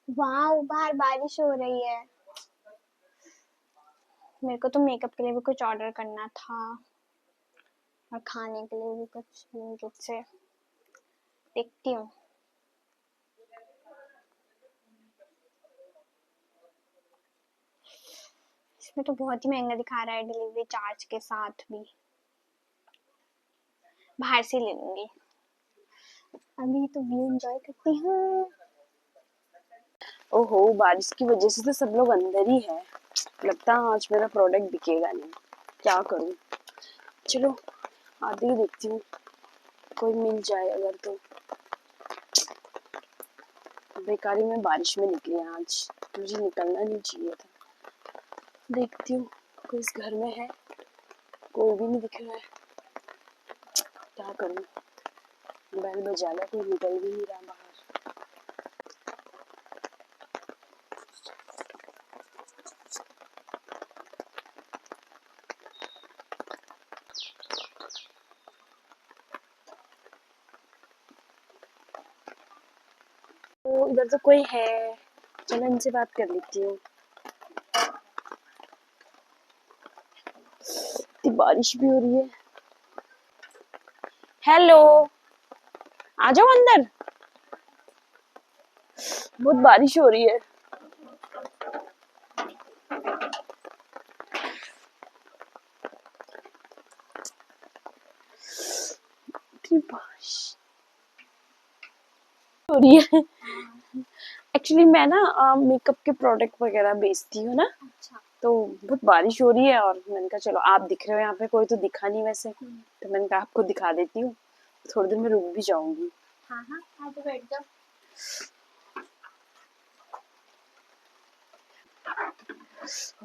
वाह, बाहर बारिश हो रही है। मेरे को तो मेकअप के लिए भी कुछ ऑर्डर करना था और खाने के लिए भी कुछ ब्लिंकिट से। देखती हूँ। इसमें तो बहुत ही महंगा दिखा रहा है डिलीवरी चार्ज के साथ भी। बाहर से ले लूंगी। अभी तो व्यू एंजॉय करती हूँ। ओहो, बारिश की वजह से तो सब लोग अंदर ही है। लगता है आज मेरा प्रोडक्ट बिकेगा नहीं। क्या करूं? चलो आगे ही देखती हूँ, कोई मिल जाए अगर तो। बेकारी में बारिश में निकली आज, मुझे निकलना नहीं चाहिए था। देखती हूँ कोई इस घर में है, कोई भी नहीं दिख रहा है। क्या करूं? बैल बजा लिया, कोई निकल भी नहीं रहा बाहर। तो इधर तो कोई है, चलो इनसे बात कर लेती हूँ। इतनी बारिश भी हो रही है। हेलो, आ जाओ अंदर, बहुत बारिश हो रही है। इतनी बारिश हो रही है। एक्चुअली मैं ना मेकअप के प्रोडक्ट वगैरह बेचती हूँ ना। अच्छा। तो बहुत बारिश हो रही है और मैंने कहा चलो आप दिख रहे हो यहाँ पे, कोई तो दिखा नहीं वैसे, तो मैंने कहा आपको दिखा देती हूँ। थोड़ी देर में रुक भी जाऊंगी। हाँ हाँ, आ तो बैठ जाओ।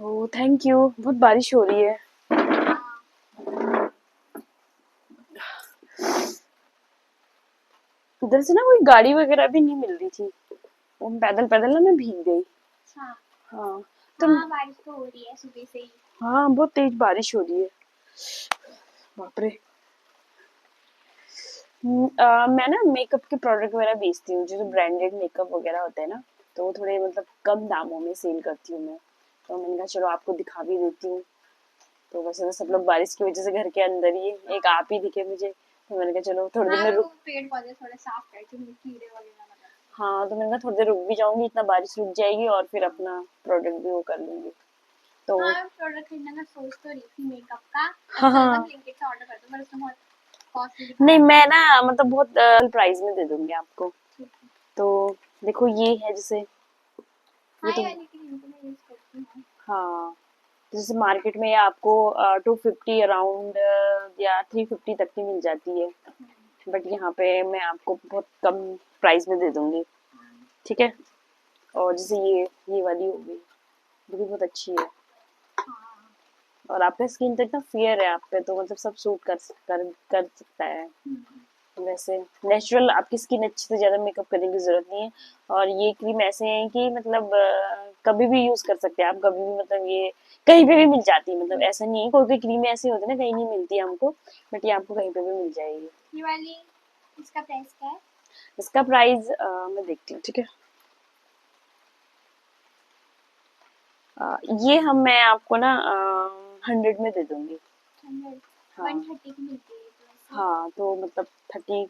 ओह थैंक यू, बहुत बारिश हो रही है। इधर से ना कोई गाड़ी वगैरह भी नहीं मिल रही थी, वो पैदल पैदल ना मैं भीग गई। हाँ हाँ तो हाँ, बारिश तो हो रही है सुबह से ही। हाँ बहुत तेज बारिश हो रही है, बाप रे। मैं ना मेकअप के प्रोडक्ट वगैरह बेचती हूँ, जो ब्रांडेड मेकअप वगैरह होते हैं ना, तो वो थोड़े मतलब कम दामों में सेल करती हूँ मैं। तो मैंने कहा चलो आपको दिखा भी देती हूँ। तो वैसे तो सब लोग बारिश की वजह से घर के अंदर ही है, एक आप ही दिखे मुझे, तो मैंने कहा चलो थोड़ी देर हाँ, में वो रुक। पेड़ पौधे थोड़े साफ करती हूँ, कीड़े वगैरह लगा। हाँ तो मैंने कहा थोड़ी देर रुक भी जाऊंगी, इतना बारिश रुक जाएगी और फिर अपना प्रोडक्ट भी वो कर लूंगी। तो हाँ, प्रोडक्ट खरीदने का सोच तो रही थी मेकअप का। हाँ ऐसा लगा हाँ, ब्लिंकिट से ऑर्डर कर दूं, पर उसमें बहुत कॉस्टली दिखा नहीं रहा मैं ना मतलब बहुत प्राइस में दे दूंगी आपको। है। तो देखो ये है जैसे, ये हाँ, तो ये वाली क्रीम तो मैं यूज करती हूँ। हाँ, जैसे मार्केट में आपको 250 अराउंड या 350 तक की मिल जाती है, बट यहाँ पे मैं आपको बहुत कम प्राइस में दे दूंगी। ठीक है। और जैसे ये वाली हो गई, ये भी बहुत अच्छी है। हाँ। और आपका स्किन तो इतना फेयर है आप पे, तो मतलब सब सूट कर सकता है। वैसे नेचुरल आपकी स्किन अच्छी, तो ज़्यादा मेकअप करने की ज़रूरत नहीं है। और ये क्रीम ऐसे है कि मतलब कभी भी यूज़ कर सकते हैं आप, कभी भी, मतलब ये कहीं पे भी मिल जाती है। मतलब ऐसा नहीं है, कोई कोई क्रीमें ऐसी होती है ना कहीं नहीं मिलती है हमको, बट ये आपको कहीं पे भी मिल जाएगी। ये वाली, इसका प्राइस क्या है? इसका प्राइस मैं देखती हूँ, ठीक है। ये मैं आपको ना 100 में दे दूंगी। 100, हाँ 130 की मिलती है तो ऐसे। हाँ, तो मतलब 30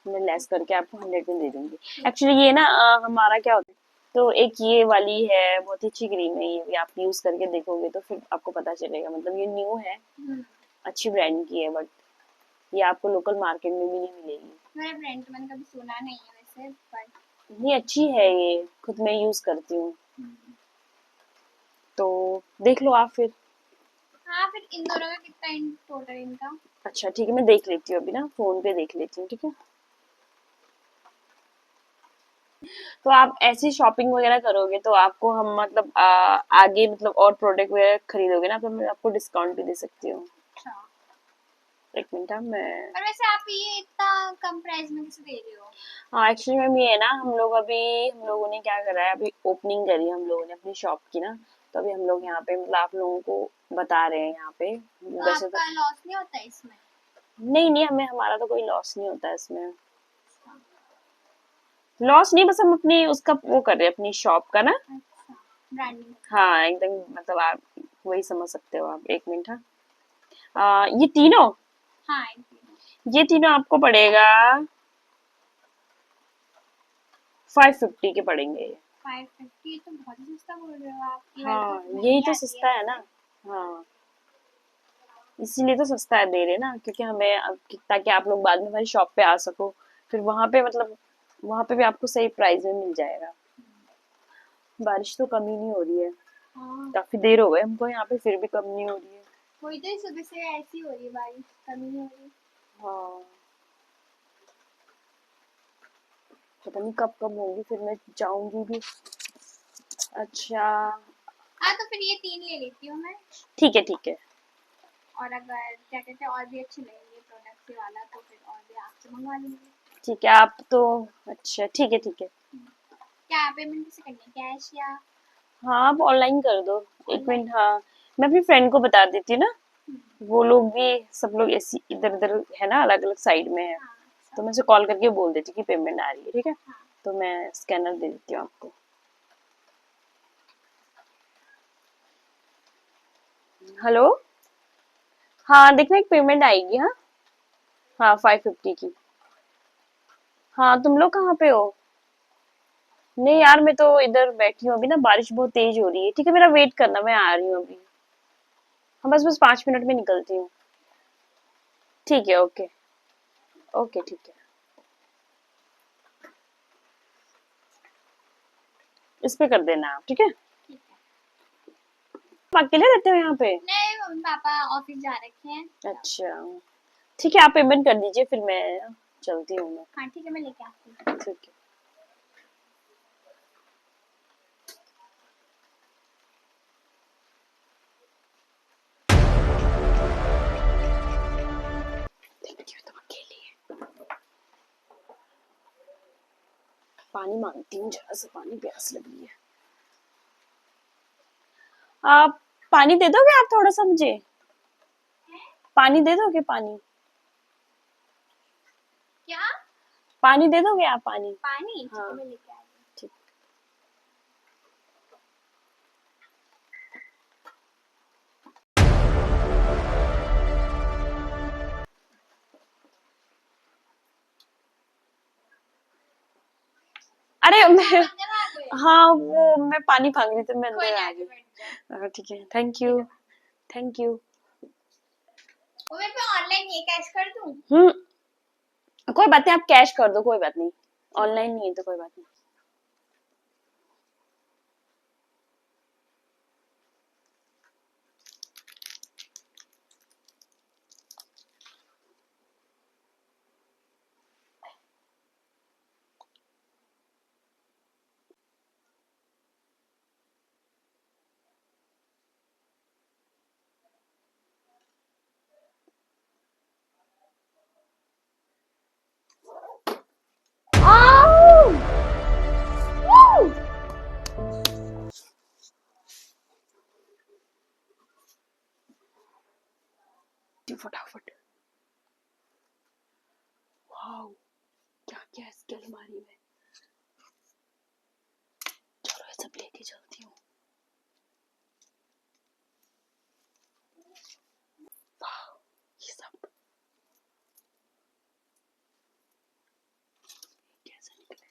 में लेस करके आपको 100 में दे दूंगी। एक्चुअली ये ना हमारा क्या होता है, तो एक ये वाली है, बहुत ही अच्छी क्रीम है, ये भी आप यूज करके देखोगे तो फिर आपको पता चलेगा। मतलब ये न्यू है, अच्छी ब्रांड की है, बट ये आपको लोकल मार्केट में भी नहीं मिलेगी। मेरा ब्रांड तो मैंने कभी सुना नहीं है वैसे, पर इतनी अच्छी है ये, खुद मैं यूज करती हूँ, तो देख लो आप फिर। हाँ, फिर इन दोनों का कितना इन टोटल इनका? अच्छा ठीक है, मैं देख लेती हूँ अभी ना, फोन पे देख लेती हूँ, ठीक है। तो आप ऐसी शॉपिंग वगैरह करोगे तो आपको हम मतलब आगे मतलब और प्रोडक्ट वगैरह खरीदोगे ना, तो मैं आपको डिस्काउंट भी दे सकती हूँ। अच्छा, एक मिनट, मैं पर वैसे आप ये इतना कम प्राइस में कैसे दे रहे हो? हाँ एक्चुअली मैम ये है ना, हम लोगों ने क्या करा है, अभी ओपनिंग करी है हम लोगों ने अपनी शॉप की ना, तो अभी हम लोग यहाँ पे मतलब आप लोगों को बता रहे हैं यहाँ पे। तो वैसे तो आपका लॉस नहीं होता है इसमें? नहीं नहीं, हमें हमारा तो कोई लॉस नहीं होता है इसमें। लॉस नहीं, बस हम अपनी उसका वो कर रहे हैं, अपनी शॉप का ना। अच्छा, ब्रांडिंग। हाँ एकदम, मतलब आप वही समझ सकते हो आप। एक मिनट। हाँ, ये तीनों, हाँ, ये तीनों आपको पड़ेगा 550 के पड़ेंगे ये। 550 तो बहुत ही सस्ता बोल रहे हो आप। ये वाली हाँ तो यही महंगी तो आती सस्ता है ना। हाँ इसीलिए तो सस्ता है दे रहे ना, क्योंकि हमें ताकि आप लोग बाद में हमारी शॉप पे आ सको, फिर वहां पे मतलब वहां पे भी आपको सही प्राइस में मिल जाएगा। बारिश तो कम ही नहीं हो रही है, हाँ, काफी देर हो गए हमको यहाँ पे, फिर भी कम नहीं हो रही है। वही तो, सुबह से ऐसी हो रही है बारिश, कमी नहीं हो रही। हाँ पता नहीं कब कब होगी, फिर मैं जाऊंगी भी। अच्छा हाँ, तो फिर ये 3 ले लेती हूँ मैं। ठीक है ठीक है। और अगर क्या कहते हैं और भी अच्छे लगेंगे प्रोडक्ट से वाला, तो फिर और भी आपसे मंगवा लूंगी। ठीक है आप तो, अच्छा ठीक है ठीक है। क्या पेमेंट कैसे करनी है, कैश या हाँ आप ऑनलाइन कर दो। एक ऑनलाइन? मिनट, हाँ मैं अपनी फ्रेंड को बता देती हूँ ना, वो लोग भी सब लोग ऐसी इधर उधर है ना, अलग अलग साइड में है, हाँ, तो मैं उसे कॉल करके बोल देती हूँ कि पेमेंट आ रही है, ठीक है। हाँ। तो मैं स्कैनर दे देती हूँ आपको। हेलो, हाँ देखना एक पेमेंट आएगी। हाँ हाँ 550 की। हाँ तुम लोग कहाँ पे हो? नहीं यार मैं तो इधर बैठी हूँ अभी ना, बारिश बहुत तेज हो रही है। ठीक है मेरा वेट करना, मैं आ रही हूँ अभी। हाँ बस बस 5 मिनट में निकलती हूँ। ठीक है ओके। ओके ठीक है। इस पे कर देना आप, ठीक है। ठीक है। आप अकेले रहते हो यहाँ पे? नहीं, मम्मी पापा ऑफिस जा रखे हैं। अच्छा ठीक है, आप पेमेंट कर दीजिए, फिर मैं चलती हूँ मैं। हाँ ठीक है, मैं लेके आती हूँ। ठीक है। देखती हूँ तुम अकेली है। पानी मांगती हूँ जरा सा, पानी प्यास लगी है। आप पानी दे दोगे आप थोड़ा सा मुझे? पानी दे दोगे? पानी क्या? पानी दे दोगे आप? पानी। पानी? ठीक हाँ है, मैं लेके आ रही हूँ। ठीक। अरे मैं, अंदर आ गए? हाँ वो मैं पानी मांग रही थी, मैं कोई अंदर नहीं, आ आके गई। बैठ जाओ। हाँ ठीक है, थैंक यू। Thank you. वो मैं ऑनलाइन ये कैश कर दूँ? कोई बात नहीं, आप कैश कर दो, कोई बात नहीं। ऑनलाइन नहीं है तो कोई बात नहीं। फटाफट। वाओ क्या क्या है इसकी अलमारी में। चलो ये सब लेके चलती हूँ। वाओ ये सब कैसे निकले?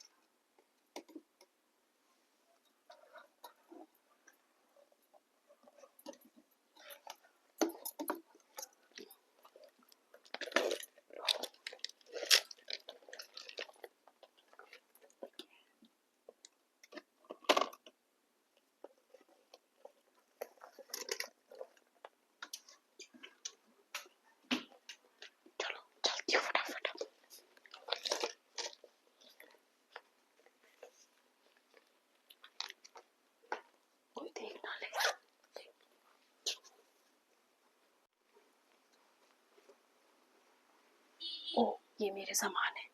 चलो चलती हूँ फटाफट। कोई देख ना ले। ओ ये मेरे सामान है।